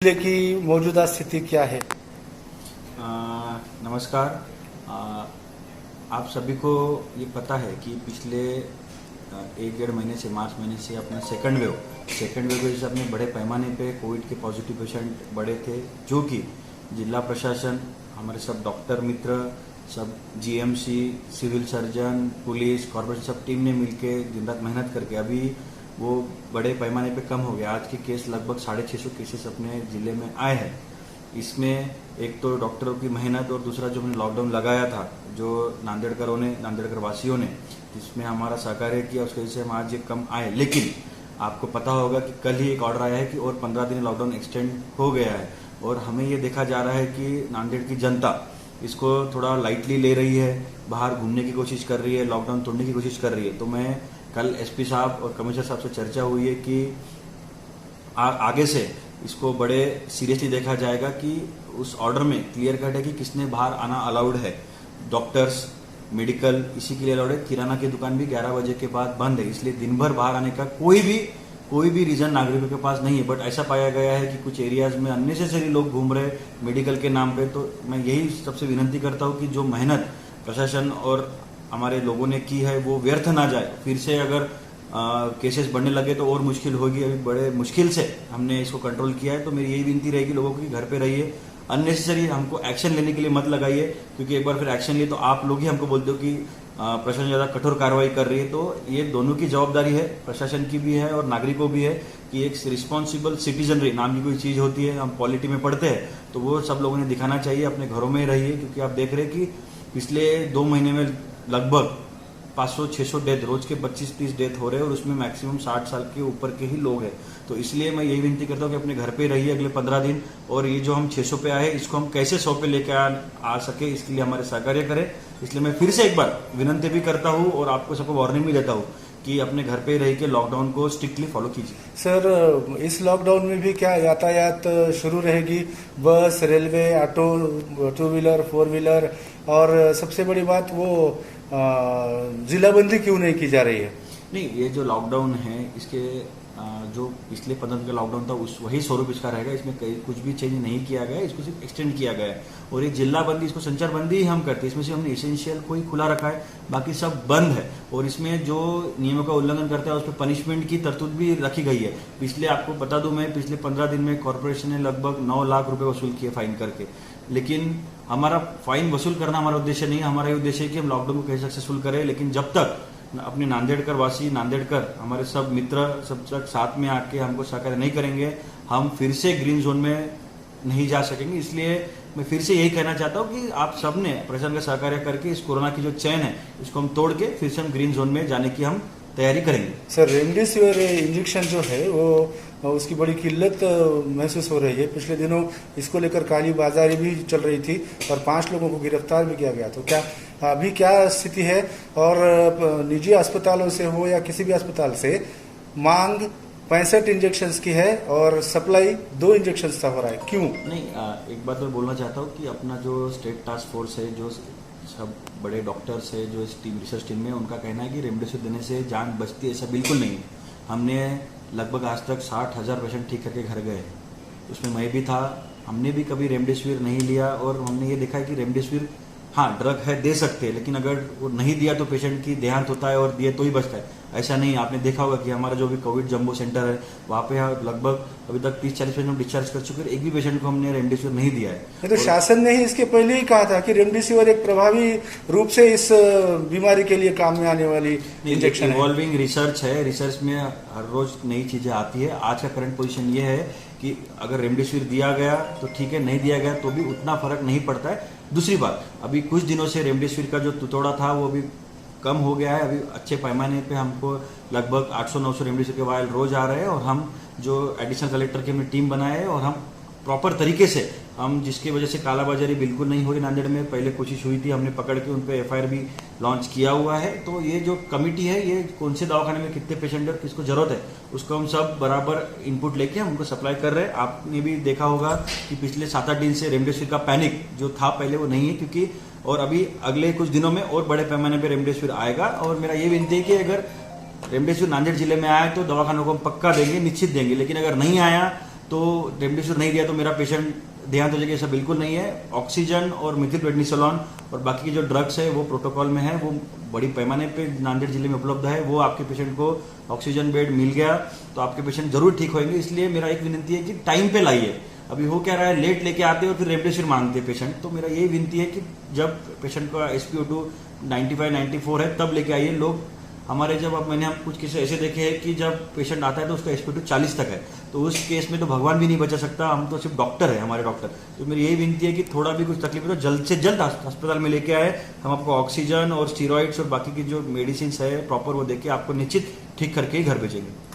जिले की मौजूदा स्थिति क्या है? नमस्कार। आप सभी को ये पता है कि पिछले 1-1.5 महीने से मार्च महीने से अपना सेकंड वेव की वजह से अपने बड़े पैमाने पे कोविड के पॉजिटिव पेशेंट बढ़े थे, जो कि जिला प्रशासन, हमारे सब डॉक्टर मित्र, सब GMC, civil surgeon, police, corporation, सब टीम ने मिलके दिन रात मेहनत करके अभी वो बड़े पैमाने पे कम हो गया। आज के केस लगभग 650 केसेस अपने जिले में आए हैं। इसमें एक तो डॉक्टरों की मेहनत और दूसरा जो हमने लॉकडाउन लगाया था, जो नांदेड़कर वासियों ने जिसमें हमारा सहकार्य किया, उसकी वजह से हम आज ये कम आए। लेकिन आपको पता होगा कि कल ही एक ऑर्डर आया है कि और 15 दिन लॉकडाउन एक्सटेंड हो गया है और हमें ये देखा जा रहा है कि नांदेड़ की जनता इसको थोड़ा लाइटली ले रही है, बाहर घूमने की कोशिश कर रही है, लॉकडाउन तोड़ने की कोशिश कर रही है। तो मैं कल एसपी साहब और कमिश्नर साहब से चर्चा हुई है कि आगे से इसको बड़े सीरियसली देखा जाएगा कि उस ऑर्डर में क्लियर कट है कि किसने बाहर आना अलाउड है। डॉक्टर्स, मेडिकल इसी के लिए अलाउड है। किराना की दुकान भी 11 बजे के बाद बंद है, इसलिए दिन भर बाहर आने का कोई भी रीजन नागरिकों के पास नहीं है। बट ऐसा पाया गया है कि कुछ एरियाज में अननेसेसरी लोग घूम रहे मेडिकल के नाम पे। तो मैं यही सबसे विनती करता हूँ कि जो मेहनत प्रशासन और हमारे लोगों ने की है वो व्यर्थ ना जाए। फिर से अगर केसेस बढ़ने लगे तो और मुश्किल होगी। अभी बड़े मुश्किल से हमने इसको कंट्रोल किया है। तो मेरी यही विनती रहेगी लोगों की, घर पे रहिए, अननेसेसरी हमको एक्शन लेने के लिए मत लगाइए, क्योंकि एक बार फिर एक्शन लिए तो आप लोग ही हमको बोलते हो कि प्रशासन ज़्यादा कठोर कार्रवाई कर रही है। तो ये दोनों की जवाबदारी है, प्रशासन की भी है और नागरिकों भी है कि एक रिस्पॉन्सिबल सिटीजनरी नाम की कोई चीज़ होती है, हम पॉलिटी में पढ़ते हैं, तो वो सब लोगों ने दिखाना चाहिए। अपने घरों में रहिए, क्योंकि आप देख रहे हैं कि पिछले 2 महीने में लगभग 500-600 डेथ, रोज के 25-30 डेथ हो रहे हैं और उसमें मैक्सिमम 60 साल के ऊपर के ही लोग हैं। तो इसलिए मैं यही विनती करता हूँ कि अपने घर पे रहिए अगले 15 दिन, और ये जो हम 600 पे आए इसको हम कैसे 100 पे लेके आ सके, इसके लिए हमारे सहकार्य करें। इसलिए मैं फिर से एक बार विनती भी करता हूँ और आपको सबको वार्निंग भी देता हूँ कि अपने घर पे रह के लॉकडाउन को स्ट्रिक्टली फॉलो कीजिए। सर, इस लॉकडाउन में भी क्या यातायात शुरू रहेगी? बस, रेलवे, ऑटो, 2 व्हीलर, 4 व्हीलर, और सबसे बड़ी बात वो जिलाबंदी क्यों नहीं की जा रही है? नहीं, ये जो लॉकडाउन है इसके जो पिछले 15 दिन का लॉकडाउन था वही स्वरूप इसका रहेगा। इसमें कुछ भी चेंज नहीं किया गया, इसको सिर्फ एक्सटेंड किया गया है। और ये जिला बंदी, इसको संचार बंदी ही हम करते हैं। इसमें से हमने एसेंशियल कोई खुला रखा है, बाकी सब बंद है। और इसमें जो नियमों का उल्लंघन करता है उस पर पनिशमेंट की तरतूब भी रखी गई है। पिछले आपको बता दूं, मैं पिछले 15 दिन में कॉर्पोरेशन ने लगभग 9 लाख रुपए वसूल किए फाइन करके। लेकिन हमारा फाइन वसूल करना हमारा उद्देश्य नहीं है। हमारा ये उद्देश्य है कि हम लॉकडाउन को कैसे सक्सेसफुल करें। लेकिन जब तक अपने नांदेड़कर वासी, नांदेड़कर हमारे सब मित्र सब तक साथ में आके हमको सहकार्य नहीं करेंगे, हम फिर से ग्रीन जोन में नहीं जा सकेंगे। इसलिए मैं फिर से यही कहना चाहता हूँ कि आप सब ने प्रशासन का सहकार्य करके इस कोरोना की जो चैन है इसको हम तोड़ के फिर से हम ग्रीन जोन में जाने की हम तैयारी करेंगे। सर, रेमडेसिविर इंजेक्शन जो है वो उसकी बड़ी किल्लत महसूस हो रही है। पिछले दिनों इसको लेकर काली बाजारी भी चल रही थी और 5 लोगों को गिरफ्तार भी किया गया। तो क्या अभी क्या स्थिति है? और निजी अस्पतालों से हो या किसी भी अस्पताल से मांग 65 इंजेक्शन की है और सप्लाई 2 इंजेक्शन का हो रहा है, क्यों? नहीं, एक बात मैं बोलना चाहता हूँ कि अपना जो स्टेट टास्क फोर्स है, जो सब बड़े डॉक्टर्स है जो इस टीम, रिसर्च टीम में, उनका कहना है कि रेमडेसिविर देने से जान बचती है, ऐसा बिल्कुल नहीं है। हमने लगभग आज तक 60,000 पेशेंट ठीक करके घर गए, उसमें मैं भी था। हमने भी कभी रेमडेसिविर नहीं लिया और हमने ये देखा है कि रेमडेसिविर हाँ ड्रग है, दे सकते हैं, लेकिन अगर वो नहीं दिया तो पेशेंट की देहांत होता है और दिए तो ही बचता है, ऐसा नहीं। आपने देखा होगा कि हमारा जो भी कोविड जंबो सेंटर है वहाँ पे लगभग अभी तक 30-40 पेशेंट डिस्चार्ज कर चुके हैं, एक भी पेशेंट को हमने रेमडेसिविर नहीं दिया है। तो शासन ने ही इसके पहले ही कहा था कि रेमडेसिविर एक प्रभावी रूप से इस बीमारी के लिए काम में आने वाली इंजेक्शन है। इवॉल्विंग रिसर्च है, रिसर्च में हर रोज नई चीजें आती है। आज का करंट पोजीशन ये है कि अगर रेमडेसिविर दिया गया तो ठीक है, नहीं दिया गया तो भी उतना फर्क नहीं पड़ता है। दूसरी बात, अभी कुछ दिनों से रेमडेसिविर का जो तुतौड़ा था वो अभी कम हो गया है। अभी अच्छे पैमाने पे हमको लगभग 800-900 रेमडेसिविर के वायल रोज आ रहे हैं और हम जो एडिशनल कलेक्टर की हमने टीम बनाए है और हम प्रॉपर तरीके से हम, जिसकी वजह से कालाबाजारी बिल्कुल नहीं होगी नांदेड़ में। पहले कोशिश हुई थी, हमने पकड़ के उन पर एफआईआर भी लॉन्च किया हुआ है। तो ये जो कमिटी है, ये कौन से दवाखाने में कितने पेशेंट और किसको जरूरत है उसको हम सब बराबर इनपुट लेके हम उनको सप्लाई कर रहे हैं। आपने भी देखा होगा कि पिछले 7-8 दिन से रेमडेसिविर का पैनिक जो था पहले वो नहीं है, क्योंकि और अभी अगले कुछ दिनों में और बड़े पैमाने पर रेमडेसिविर आएगा। और मेरा ये विनती है कि अगर रेमडेसिविर नांदेड़ जिले में आया तो दवाखानों को हम पक्का देंगे, निश्चित देंगे। लेकिन अगर नहीं आया तो रेमडेसिविर नहीं दिया तो मेरा पेशेंट ध्यान हो जाएगा, ऐसा बिल्कुल नहीं है। ऑक्सीजन और मिथिल प्रेडनिसोलोन और बाकी की जो ड्रग्स है वो प्रोटोकॉल में है, वो बड़ी पैमाने पे नांदेड़ जिले में उपलब्ध है। वो आपके पेशेंट को ऑक्सीजन बेड मिल गया तो आपके पेशेंट जरूर ठीक होंगे। इसलिए मेरा एक विनती है कि टाइम पे लाइए। अभी हो क्या रहा है, लेट लेके आते हैं और फिर रेमडेसिविर मांगते हैं पेशेंट। तो मेरा यही विनती है कि जब पेशेंट का SpO2 95-94 है तब लेके आइए। लोग हमारे जब अब मैंने हम कुछ केस ऐसे देखे हैं कि जब पेशेंट आता है तो उसका SpO2 40 तक है, तो उस केस में तो भगवान भी नहीं बचा सकता, हम तो सिर्फ डॉक्टर है, हमारे डॉक्टर। तो मेरी यही विनती है कि थोड़ा भी कुछ तकलीफ है तो जल्द से जल्द अस्पताल में लेके आए। हम आपको ऑक्सीजन और स्टीरॉइड्स और बाकी की जो मेडिसिन है प्रॉपर वो देके आपको निश्चित ठीक करके ही घर भेजेंगे।